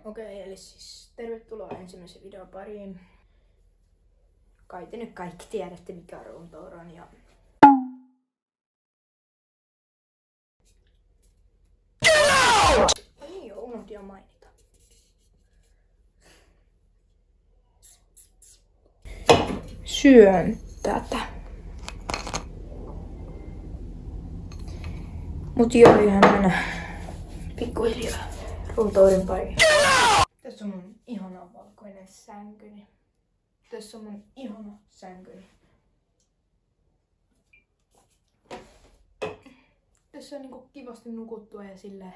Okei, eli siis tervetuloa ensimmäisen videon pariin. Kai te nyt kaikki tiedätte, mikä on room tour on ja... Niin joo, unohdin jo mainita. Syön tätä. Mut joo, ihan mennä pikkuhiljaa room tourin pariin. Tässä on mun ihana valkoinen sänkyni. Tässä on mun ihana sänkyni. Tässä on niinku kivasti nukuttua ja silleen.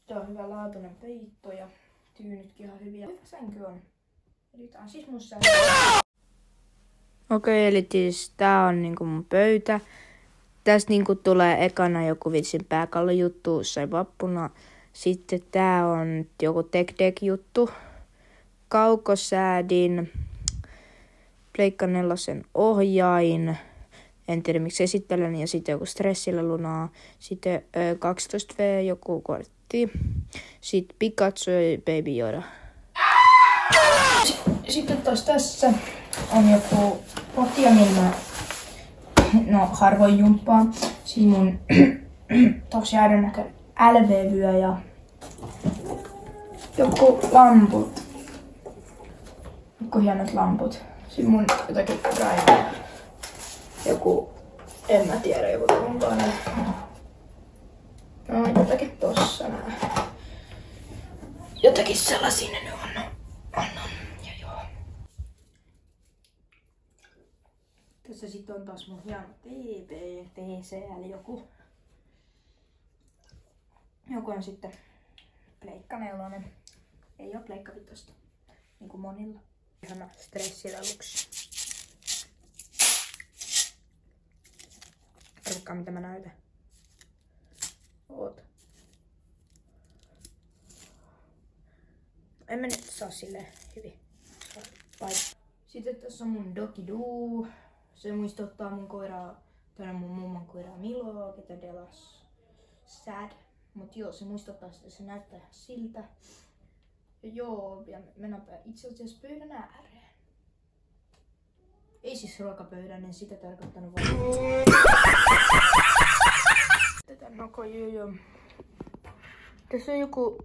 Tää on hyvä laatuinen peitto ja tyynytkin ihan hyviä. Hyvä sänky on. Eli tää on siis mun sänky. Okei, eli siis tää on niinku mun pöytä. Tästä niinku tulee ekana joku vitsin pääkallojuttu, sai vappuna. Sitten tää on joku tech juttu. Kaukosäädin. Pleikka 4 ohjain. En tiedä miksi esittelen. Ja sitten joku stressillä lunaa. Sitten 12V joku kortti. Sitten Pikachu ja Baby Yoda. Sitten taas tässä on joku potia, millä mä harvoin jumppaan. Siinä mun tosi äärennäköinen LV-vyö ja joku lamput. Joku hienot lamput. Siinä mun jotakin raivoja. Joku, en mä tiedä, joku tumpainen. No jotakin tossa nää. Jotakin sellaisia ne on. Ja joo. Tässä sit on taas mun hieno TCL joku. Joku on sitten Pleikka 4. Ei oo Pleikka 5. Niinku monilla. Ihana stressileluksi. Arvokkaa mitä mä näytän. Oota. En mä nyt saa silleen hyvin. Sitten tässä on mun Doki Doo. Se muistuttaa mun koiraa, tai mun mumman koiraa Miloa, ketä delas sad. Mut joo, se muistuttaa sitä, se näyttää ihan siltä. Ja joo, ja mennäänpä itse asiassa pöydän ääreen. Ei siis ruokapöydän, en sitä tarkoittanut vaan. Tätä joo. Tässä on joku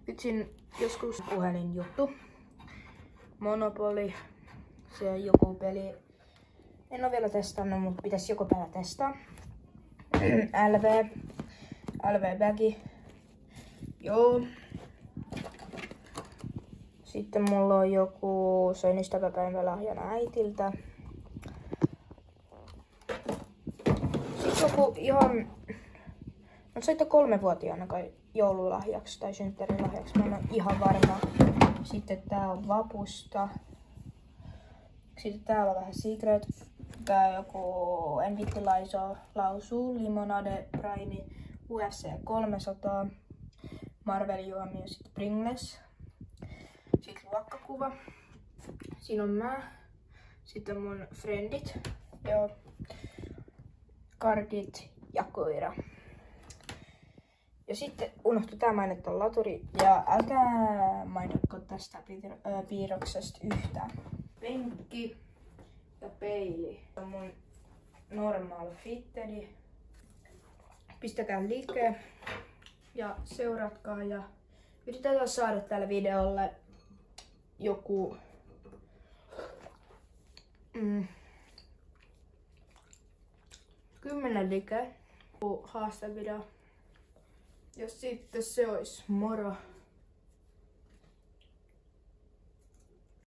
vitsin joskus puhelinjuttu. Monopoly. Se on joku peli. En oo vielä testannut, mutta pitäisi joku päivä testaa. LV-bagi. Joo. Sitten mulla on joku syönistäpäpäivän lahjana äitiltä. Sitten joku ihan... No saitte 3-vuotiaana kai joululahjaksi tai synttärilahjaksi. Mä en oo ihan varma. Sitten tää on vapusta. Sitten täällä on vähän secret. Tää on joku Envittilaiso lausuu, Limonade Prime, UFC 300, Marvel juomia, sitten Pringles. Sitten luokkakuva. Siinä on mä. Sitten mun friendit. Joo. Karkit ja koira. Ja sitten unohtui tää mainittu laturi. Ja älkää mainitko tästä piirroksesta yhtään. Penkki ja peili. On mun normaal fittedi. Pistäkää like ja seuratkaa ja yritetään saada tälle videolle joku 10 like haastevideo. Ja sitten se olisi moro.